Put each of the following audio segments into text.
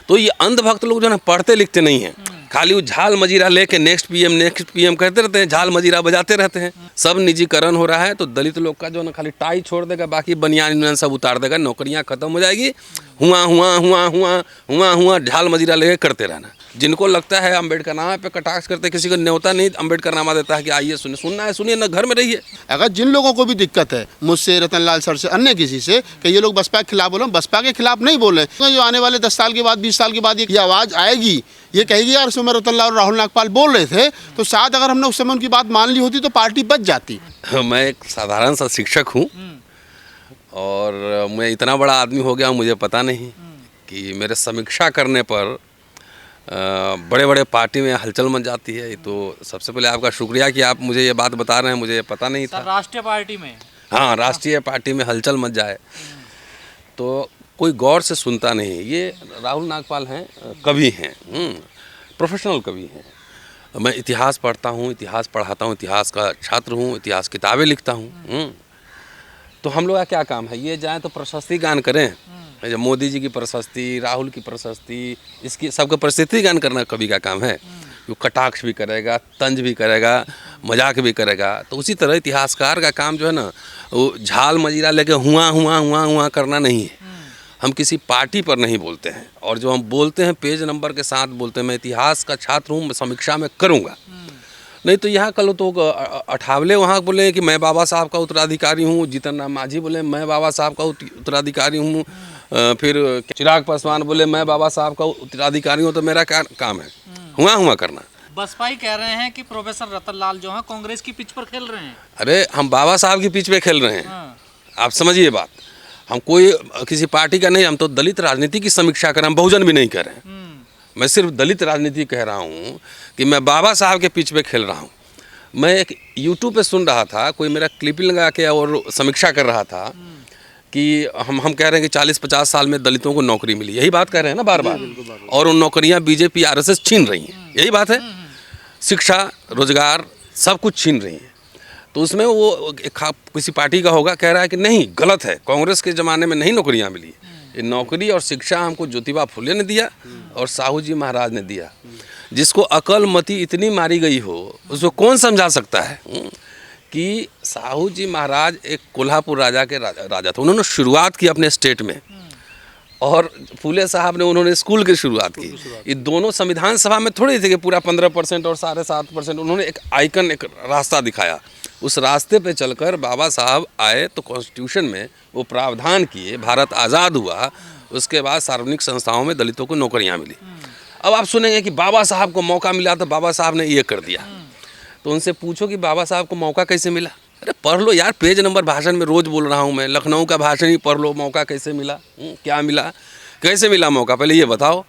तो ये अंधभक्त लोग जो है ना पढ़ते लिखते नहीं हैं, खाली वो झाल मजीरा लेके नेक्स्ट पीएम कहते रहते हैं, झाल मजीरा बजाते रहते हैं। सब निजीकरण हो रहा है तो दलित लोग का जो ना खाली टाई छोड़ देगा, बाकी बनियान सब उतार देगा, नौकरियां खत्म हो जाएगी। हुआ हुआ हुआ हुआ हुआ हुआ झाल मजीरा लेके करते रहना। जिनको लगता है अम्बेडकर नामा पे कटाक्ष करते, किसी को न्योता नहीं अम्बेडकर नामा देता है कि आइए सुनिए, सुनना है सुनिए, ना घर में रहिए। अगर जिन लोगों को भी दिक्कत है, मुझसे, रतनलाल सर से, अन्य किसी से, कि ये लोग बसपा के खिलाफ बोल रहे हैं, बसपा के खिलाफ नहीं बोल रहे हैं। जो आने वाले 10 साल के बाद, 20 साल के बाद ये आवाज़ आएगी, ये कहेगी यार उस समय रतनलाल और राहुल नागपाल बोल रहे थे, तो शायद अगर हमने उस समय उनकी बात मान ली होती तो पार्टी बच जाती। मैं एक साधारण सा शिक्षक हूँ और मैं इतना बड़ा आदमी हो गया हूँ, मुझे पता नहीं कि मेरे समीक्षा करने पर बड़े बड़े पार्टी में हलचल मच जाती है। तो सबसे पहले आपका शुक्रिया कि आप मुझे ये बात बता रहे हैं, मुझे ये पता नहीं था। राष्ट्रीय पार्टी में, हाँ, राष्ट्रीय पार्टी में हलचल मच जाए तो कोई गौर से सुनता नहीं। ये राहुल नागपाल हैं, कवि हैं, प्रोफेशनल कवि हैं। मैं इतिहास पढ़ता हूँ, इतिहास पढ़ाता हूँ, इतिहास का छात्र हूँ, इतिहास किताबें लिखता हूँ। तो हम लोग का क्या काम है, ये जाएँ तो प्रशस्ति गान करें, जब मोदी जी की प्रशस्ति, राहुल की प्रशस्ति, इसकी सबका प्रशस्ति गान करना कवि का काम है। वो कटाक्ष भी करेगा, तंज भी करेगा, मजाक भी करेगा। तो उसी तरह इतिहासकार का काम जो है ना, वो झाल मजीरा लेके हुआ हुआ हुआ हुआ करना नहीं है। हम किसी पार्टी पर नहीं बोलते हैं, और जो हम बोलते हैं पेज नंबर के साथ बोलते हैं। मैं इतिहास का छात्र हूँ, मैं समीक्षा में करूँगा। नहीं तो यहाँ कल तो अठावले वहाँ बोले कि मैं बाबा साहब का उत्तराधिकारी हूँ, जीतन राम मांझी बोले मैं बाबा साहब का उत्तराधिकारी हूँ, फिर चिराग पासवान बोले मैं बाबा साहब का उत्तराधिकारी हूँ। तो मेरा क्या काम है, हुआ हुआ करना। बसपा ही कह रहे हैं कि प्रोफेसर रतनलाल जो है कांग्रेस की पिच पर खेल रहे हैं। अरे हम बाबा साहब की पिच पे खेल रहे हैं, आप समझिए बात। हम कोई किसी पार्टी का नहीं, हम तो दलित राजनीति की समीक्षा कर रहे हैं, हम बहुजन भी नहीं कर रहे हैं। मैं सिर्फ दलित राजनीति कह रहा हूँ कि मैं बाबा साहब के पिच पे खेल रहा हूँ। मैं एक यूट्यूब पे सुन रहा था, कोई मेरा क्लिपिंग लगा के और समीक्षा कर रहा था कि हम कह रहे हैं कि 40-50 साल में दलितों को नौकरी मिली, यही बात कह रहे हैं ना बार बार, और उन नौकरियां बीजेपी आरएसएस छीन रही हैं, यही बात है। शिक्षा, रोजगार, सब कुछ छीन रही है। तो उसमें वो किसी पार्टी का होगा, कह रहा है कि नहीं, गलत है, कांग्रेस के ज़माने में नहीं नौकरियाँ मिली। ये नौकरी और शिक्षा हमको ज्योतिबा फुले ने दिया और साहू जी महाराज ने दिया। जिसको अकल मति इतनी मारी गई हो, उसको कौन समझा सकता है कि साहू जी महाराज एक कोल्हापुर राजा के राजा थे। उन्होंने शुरुआत की अपने स्टेट में, और फूले साहब ने उन्होंने स्कूल की शुरुआत की। ये दोनों संविधान सभा में थोड़ी थे कि पूरा 15% और 7.5%। उन्होंने एक आइकन, एक रास्ता दिखाया। उस रास्ते पे चलकर बाबा साहब आए तो कॉन्स्टिट्यूशन में वो प्रावधान किए, भारत आज़ाद हुआ। उसके बाद सार्वजनिक संस्थाओं में दलितों को नौकरियाँ मिली। अब आप सुनेंगे कि बाबा साहब को मौका मिला तो बाबा साहब ने ये कर दिया। तो उनसे पूछो कि बाबा साहब को मौका कैसे मिला। अरे पढ़ लो यार, पेज नंबर भाषण में रोज़ बोल रहा हूँ मैं, लखनऊ का भाषण ही पढ़ लो, मौका कैसे मिला, क्या मिला, कैसे मिला मौका, पहले ये बताओ।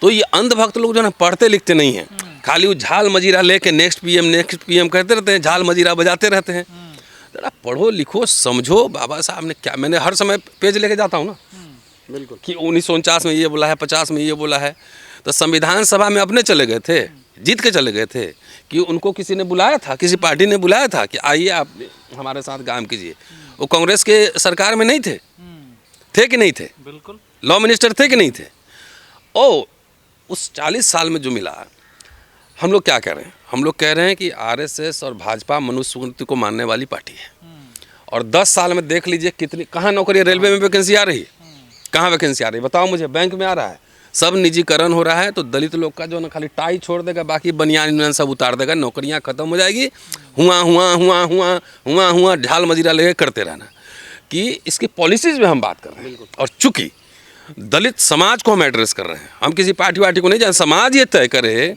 तो ये अंधभक्त लोग जो है ना पढ़ते लिखते नहीं हैं, खाली वो झाल मजीरा लेके नेक्स्ट पीएम कहते रहते हैं, झाल मजीरा बजाते रहते हैं। जरा पढ़ो लिखो समझो, बाबा साहब ने क्या, मैंने हर समय पेज लेके जाता हूँ ना, बिल्कुल, कि 1949 में ये बोला है, 50 में ये बोला है। तो संविधान सभा में अपने चले गए थे, जीत के चले गए थे, कि उनको किसी ने बुलाया था, किसी पार्टी ने बुलाया था कि आइए आप हमारे साथ काम कीजिए। वो कांग्रेस के सरकार में नहीं थे कि नहीं थे, बिल्कुल लॉ मिनिस्टर थे कि नहीं थे। ओ उस 40 साल में जो मिला, हम लोग क्या कह रहे हैं, हम लोग कह रहे हैं कि आरएसएस और भाजपा मनुस्मृति को मानने वाली पार्टी है। और 10 साल में देख लीजिए कितनी, कहाँ नौकरी, रेलवे में वैकेंसी आ रही है, कहाँ वैकेंसी आ रही है बताओ मुझे, बैंक में आ रहा है, सब निजीकरण हो रहा है। तो दलित लोग का जो ना खाली टाई छोड़ देगा, बाकी बनियान सब उतार देगा, नौकरियां खत्म हो जाएगी। हुआ हुआ हुआ हुआ हुआ हुआ झाल मजीरा लेके करते रहना। कि इसकी पॉलिसीज़ में हम बात कर रहे हैं, और चूँकि दलित समाज को हम एड्रेस कर रहे हैं, हम किसी पार्टी को नहीं जाए, समाज ये तय करे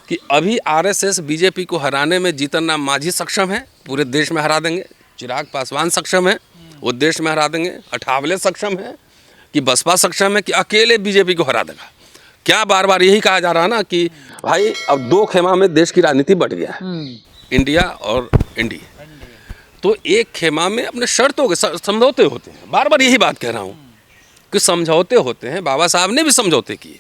कि अभी आरएसएस बीजेपी को हराने में जीतन राम मांझी सक्षम है, पूरे देश में हरा देंगे। चिराग पासवान सक्षम है, वो देश में हरा देंगे। अठावले सक्षम है कि बसपा सक्षम है कि अकेले बीजेपी को हरा देगा। क्या बार बार यही कहा जा रहा है ना कि भाई अब 2 खेमा में देश की राजनीति बढ़ गया है, इंडिया और एनडीए। तो एक खेमा में अपने शर्तों के समझौते होते हैं, बार बार यही बात कह रहा हूँ कि समझौते होते हैं। बाबा साहब ने भी समझौते किए,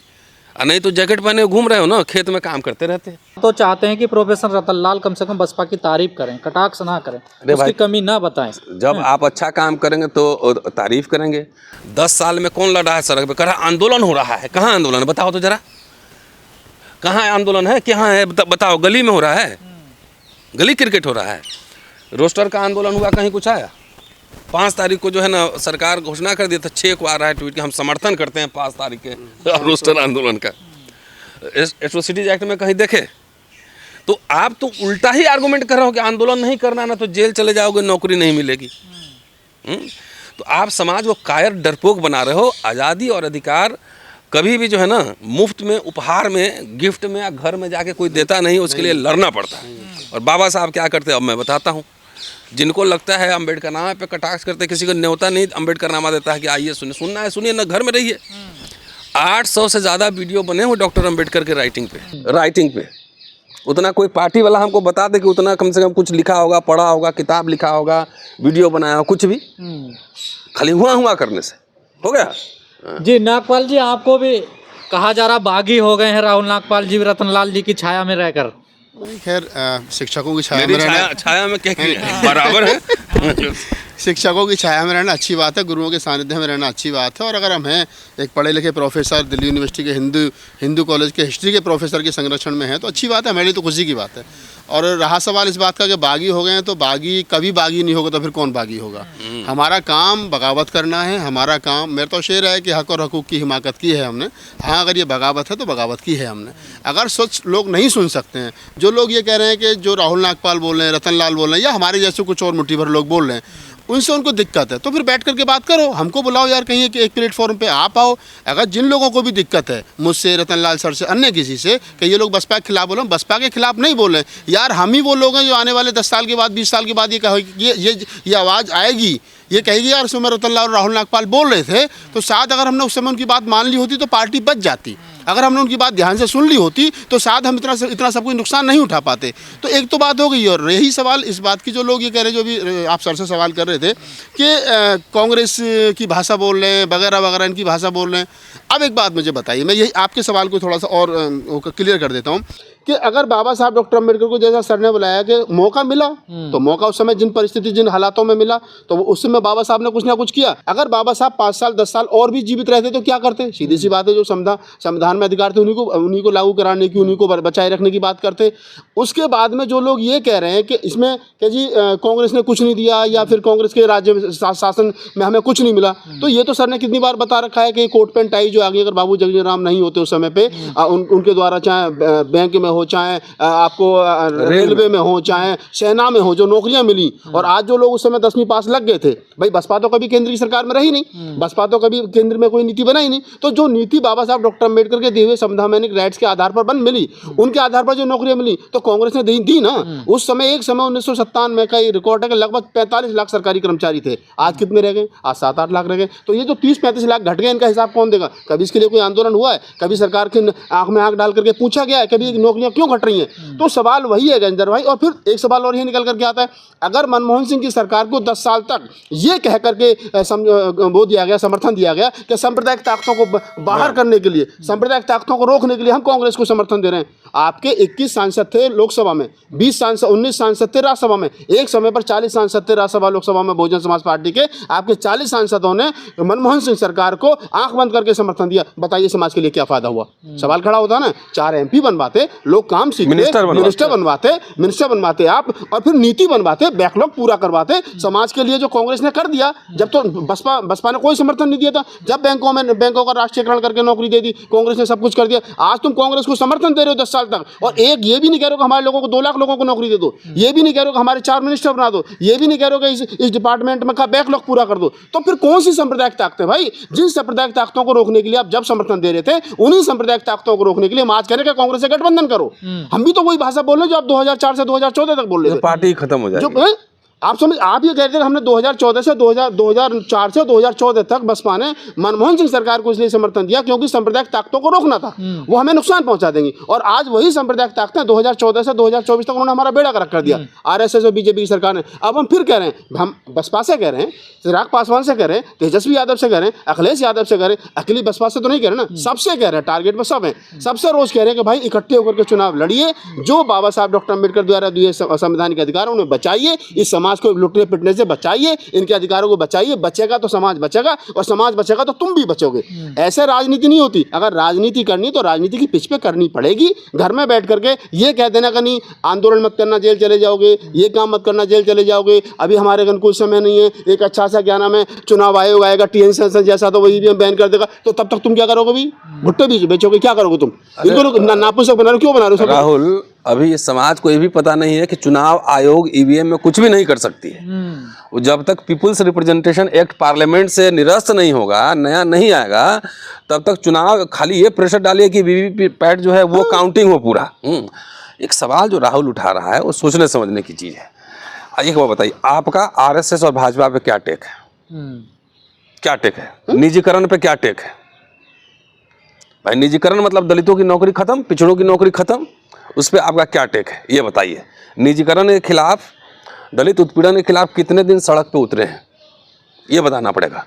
और नहीं तो जैकेट पहने घूम रहे हो ना, खेत में काम करते रहते हैं। तो चाहते हैं कि प्रोफेसर रतनलाल कम से कम बसपा की तारीफ करें, कटाक्ष ना करें, उसकी कमी ना बताएं। जब आप अच्छा काम करेंगे तो तारीफ करेंगे। 10 साल में कौन लड़ा है सड़क पे? कह रहा आंदोलन हो रहा है। कहाँ आंदोलन है बताओ तो जरा, कहाँ आंदोलन है? कहाँ है बताओ? गली में हो रहा है, गली क्रिकेट हो रहा है। रोस्टर का आंदोलन हुआ, कहीं कुछ आया? 5 तारीख को जो है ना सरकार घोषणा कर दिया था, 6 को आ रहा है ट्वीट कि हम समर्थन करते हैं 5 तारीख के रोस्टर आंदोलन का। एट्रोसिटीज एक्ट में कहीं देखे? तो आप तो उल्टा ही आर्गुमेंट कर रहे हो कि आंदोलन नहीं करना ना तो जेल चले जाओगे, नौकरी नहीं मिलेगी। तो आप समाज को कायर डरपोक बना रहे हो। आज़ादी और अधिकार कभी भी जो है ना मुफ्त में, उपहार में, गिफ्ट में या घर में जाके कोई देता नहीं, उसके लिए लड़ना पड़ता है। और बाबा साहब क्या करते हैं अब मैं बताता हूँ। जिनको लगता है अम्बेडकर नामा पे कटाक्ष करते, किसी को न्योता नहीं अम्बेडकर नामा देता है कि आइए सुनिए, सुनना है सुनिए, ना घर में रहिए। 800 से ज़्यादा वीडियो बने हुए डॉक्टर अम्बेडकर के राइटिंग पे। उतना कोई पार्टी वाला हमको बता दे कि उतना कम से कम कुछ लिखा होगा, पढ़ा होगा, किताब लिखा होगा, वीडियो बनाया हो, कुछ भी खाली हुआ करने से हो गया। जी नागपाल जी, आपको भी कहा जा रहा बागी हो गए हैं राहुल नागपाल जी रतनलाल जी की छाया में रहकर। खैर शिक्षकों की छाया मेरी में रहना, छाया में क्या बराबर है। शिक्षकों की छाया में रहना अच्छी बात है, गुरुओं के सानिध्य में रहना अच्छी बात है। और अगर हम हैं एक पढ़े लिखे प्रोफेसर, दिल्ली यूनिवर्सिटी के हिंदू कॉलेज के हिस्ट्री के प्रोफेसर के संरक्षण में हैं, तो अच्छी बात है, हमारे लिए तो खुशी की बात है। और रहा सवाल इस बात का कि बागी हो गए हैं, तो बागी कभी बागी नहीं होगा तो फिर कौन बागी होगा? हमारा काम बगावत करना है, हमारा काम, मेरा तो शेर है कि हक और हकूक़ की हिमाकत की है हमने। हाँ, अगर ये बगावत है तो बगावत की है हमने। अगर सच लोग नहीं सुन सकते हैं, जो लोग ये कह रहे हैं कि जो राहुल नागपाल बोल रहे हैं, रतनलाल बोल रहे हैं, या हमारे जैसे कुछ और मुट्ठी भर लोग बोल रहे हैं, उनसे उनको दिक्कत है, तो फिर बैठ करके बात करो, हमको बुलाओ यार, कहीं एक प्लेटफॉर्म पे आप आओ। अगर जिन लोगों को भी दिक्कत है, मुझसे, रतनलाल सर से, अन्य किसी से, कि ये लोग बसपा के खिलाफ बोलो, बसपा के खिलाफ नहीं बोले यार। हम ही वो लोग हैं जो आने वाले 10 साल के बाद, 20 साल के बाद ये कहे, ये आवाज़ आएगी, ये कहेगी यार सुमर रतनलाल और राहुल नागपाल बोल रहे थे, तो शायद अगर हमने उस समय उनकी बात मान ली होती तो पार्टी बच जाती। अगर हमने उनकी बात ध्यान से सुन ली होती तो शायद हम इतना सब कोई नुकसान नहीं उठा पाते। तो एक तो बात हो गई। और यही सवाल इस बात की जो लोग ये कह रहे हैं, जो भी आप सर से सवाल कर रहे थे कि कांग्रेस की भाषा बोल रहे हैं, वगैरह वगैरह, इनकी भाषा बोल रहे हैं। अब एक बात मुझे बताइए, मैं यही आपके सवाल को थोड़ा सा और क्लियर कर देता हूँ कि अगर बाबा साहब डॉक्टर अम्बेडकर को जैसा सर ने बुलाया कि मौका मिला, तो मौका उस समय जिन परिस्थिति, जिन हालातों में मिला, तो उस समय बाबा साहब ने कुछ ना कुछ किया। अगर बाबा साहब 5 साल 10 साल और भी जीवित रहते तो क्या करते? सीधी सी बात है, जो संविधान में अधिकार थे उन्हीं को लागू कराने की, उन्हीं को बचाए रखने की बात करते। उसके बाद में जो लोग ये कह रहे हैं कि इसमें कि जी कांग्रेस ने कुछ नहीं दिया, या फिर कांग्रेस के राज्य शासन में हमें कुछ नहीं मिला, तो ये तो सर ने कितनी बार बता रखा है कि कोट पैंट टाई जो आगे, अगर बाबू जगजीवन राम नहीं होते उस समय पे, उनके द्वारा चाहे बैंक में हो, चाहे आपको रेलवे में हो, चाहे सेना में हो, जो नौकरियां मिली, और आज जो लोग उस समय 10वीं पास लग गए थे, भाई बसपा तो कभी केंद्र की सरकार में रही नहीं, बसपा तो कभी केंद्र में कोई नीति बनाई नहीं। तो जो नीति बाबा साहब डॉक्टर अम्बेडकर के दिए हुए संवैधानिक राइट्स के आधार पर मिली, उनके आधार पर जो नौकरियां मिली, तो कांग्रेस ने दी ना। उस समय एक समय 1997 का रिकॉर्ड है कि लगभग 45 लाख सरकारी कर्मचारी थे। आज कितने रह गए? आज 7-8 लाख रह गए। तो ये जो 30-35 लाख घट गए, इनका हिसाब कौन देगा? कभी इसके लिए कोई आंदोलन हुआ है? कभी सरकार के आंख में आंख डाल करके पूछा गया है कभी नौकरियां क्यों घट रही हैं? तो सवाल वही है गंजर भाई। और फिर एक सवाल और ये निकल करके आता है, अगर मनमोहन सिंह की सरकार को 10 साल तक ये कह करके वो दिया गया, समर्थन दिया गया कि सांप्रदायिक ताकतों को बाहर करने के लिए, सांप्रदायिक ताकतों को रोकने के लिए हम कांग्रेस को समर्थन दे रहे हैं। आपके 21 सांसद थे लोकसभा में, 19 सांसद थे राज्यसभा में, एक समय पर 40 सांसद थे राज्यसभा लोकसभा में बहुजन समाज पार्टी के। आपके 40 सांसदों ने मनमोहन सिंह सरकार को आंख बंद करके समर्थन दिया। बताइए समाज के लिए क्या फायदा हुआ? सवाल खड़ा होता ना। 4 MP बनवाते, लोग काम सीखते, मिनिस्टर बनवाते आप, और फिर नीति बनवाते, बैकलॉग पूरा करवाते समाज के लिए, जो कांग्रेस ने कर दिया। जब तो बसपा ने कोई समर्थन नहीं दिया था। जब बैंकों का राष्ट्रीयकरण करके नौकरी दे दी, कांग्रेस ने सब कुछ कर दिया। आज तुम कांग्रेस को समर्थन दे रहे हो 10 साल तक, और एक ये भी नहीं कह रहे हो कि हमारे लोगों को 2 लाख लोगों को नौकरी दे दो, ये भी नहीं कह रहे हो कि हमारे 4 मिनिस्टर बना दो, ये भी नहीं कह रहे हो कि इस डिपार्टमेंट में का बैकलॉग पूरा कर दो। तो फिर कौन सी सांप्रदायिक ताकतें भाई? जिन सांप्रदायिक ताकतों को रोकने के लिए आप जब समर्थन दे रहे थे, उन्हीं सांप्रदायिक ताकतों को रोकने के लिए आज कह रहे हैं कि कांग्रेस से गठबंधन करो। हम भी तो वही भाषा बोल रहे हैं जो आप 2004 से 2014 तक बोल रहे थे। पार्टी खत्म हो जाएगी। आप ये कहते हैं हमने 2014 से 2004 से 2014 तक बसपा ने मनमोहन सिंह सरकार को इसलिए समर्थन दिया क्योंकि सांप्रदायिक ताकतों को रोकना था, वो हमें नुकसान पहुंचा देंगी। और आज वही सांप्रदायिक ताकतें 2014 से 2024 तक उन्होंने हमारा बेड़ा गर्क कर दिया, आरएसएस और बीजेपी की सरकार ने। अब हम फिर कह रहे हैं, हम बसपा से कह रहे हैं, चिराग पासवान से कह रहे हैं, तेजस्वी यादव से कह रहे हैं, अखिलेश यादव से कह रहे हैं, अकेली बसपा से तो नहीं कह रहे ना, सबसे कह रहे हैं, टारगेट में सब हैं, सबसे रोज कह रहे हैं कि भाई इकट्ठे होकर के चुनाव लड़िए, जो बाबा साहब डॉक्टर अम्बेडकर द्वारा दिए संवैधानिक अधिकार उन्हें बचाइए, इस समाज को लुटने पिटने से बचाइए, इनके अधिकारों को बचाइए। बचेगा तो समाज बचेगा, और समाज बचेगा तो तुम भी बचोगे। ऐसे राजनीति नहीं होती। अगर राजनीति करनी तो राजनीति की पिच पे करनी पड़ेगी। घर में बैठ करके ये कह देना कि नहीं आंदोलन मत करना जेल चले जाओगे, ये काम मत करना जेल चले जाओगे, अभी हमारे अनुकूल समय नहीं है, एक अच्छा सा क्या नाम है चुनाव आयोग आएगा टीएन सेंसन जैसा तो वही भी हम बैन कर देगा, तो तब तक तुम क्या करोगे? भी भुट्टे भी बेचोगे, क्या करोगे तुम? इनको नापुसक बना रहे हो, क्यों बना रहे हो? राहुल, अभी इस समाज को ये भी पता नहीं है कि चुनाव आयोग ईवीएम में कुछ भी नहीं कर सकती है। वो जब तक पीपुल्स रिप्रेजेंटेशन एक्ट पार्लियामेंट से निरस्त नहीं होगा, नया नहीं आएगा, तब तक चुनाव खाली ये प्रेशर डालिए कि वीवीपैट जो है वो काउंटिंग हो पूरा। एक सवाल जो राहुल उठा रहा है वो सोचने समझने की चीज़ है। एक बात बताइए, आपका आरएसएस और भाजपा पे क्या टेक है? क्या टेक है? निजीकरण पे क्या टेक है? भाई निजीकरण मतलब दलितों की नौकरी खत्म, पिछड़ों की नौकरी खत्म, उस पर आपका क्या टेक है ये बताइए। निजीकरण के खिलाफ, दलित उत्पीड़न के खिलाफ कितने दिन सड़क पे उतरे हैं ये बताना पड़ेगा।